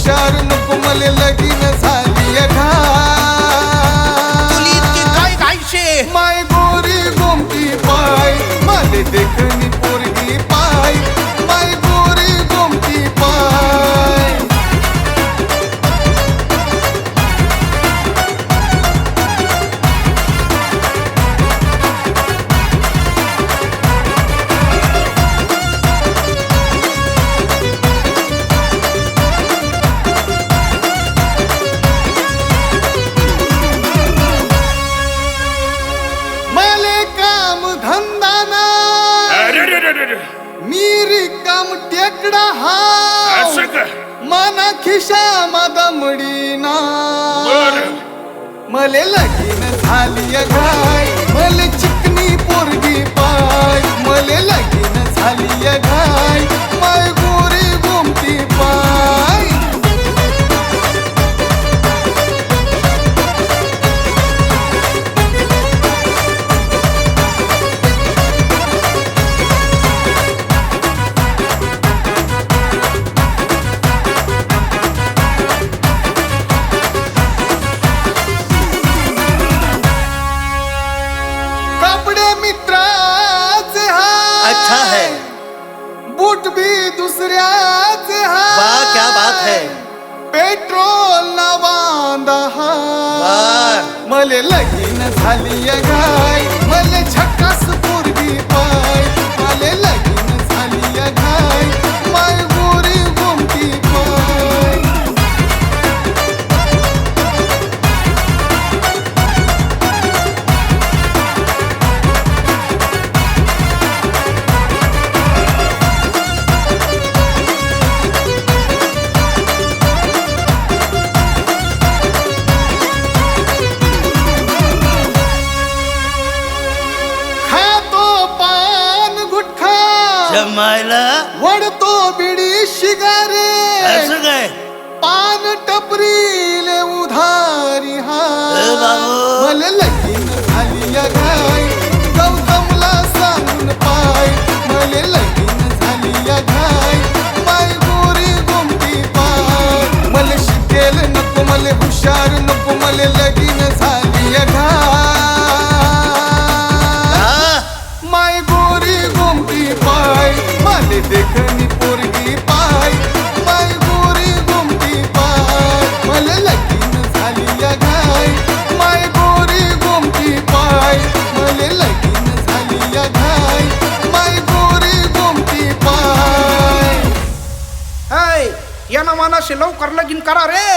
हुशार नको मले लगीन झाली तुली इतकी काय गायशे माय गोरी गोमती पाय मले देखनी पोरगी पाय माय गोरी गोमती पाय मले काम धंदा ना मी रिकाम टेकडा हा असं का? मना खिशा दमडी ना मले लगीन झाली घाय मले चिकनी पोरगी पाय मले लगीन झाली घाय माय गोरी गोमती पाय कपडे मित्राचे हाय अच्छा है बूट भी दुसऱ्याचे हाय वाह क्या बात है पेट्रोल ना बांधा हाय वाह मले लगीन झाली गाय मले झकास पोरगी पाय मले लगीन झाली गाय माय गोरी गोमती पाय खातो पान गुटखा जमायला वडतो बिडी शिगारे असं काय पान टपरीले उधारी हा बाबू. मले लगीन झाली गाय गौतमला सांगून पाय मले लगीन झाली गाय माय गोरी गोमती पाय मले शिकेल नको मले हुशार नको मले लगीन झाली घाय हा माय गोरी गोमती पाय मले देखनी पोरगी पाय माय गोरी गोमती पाय मले लगीन झाली घाय माय गोरी गोमती पाय मले लगीन झाली घाय माय गोरी गोमती पाय या ना मनाशी लवकर लगीन करा रे.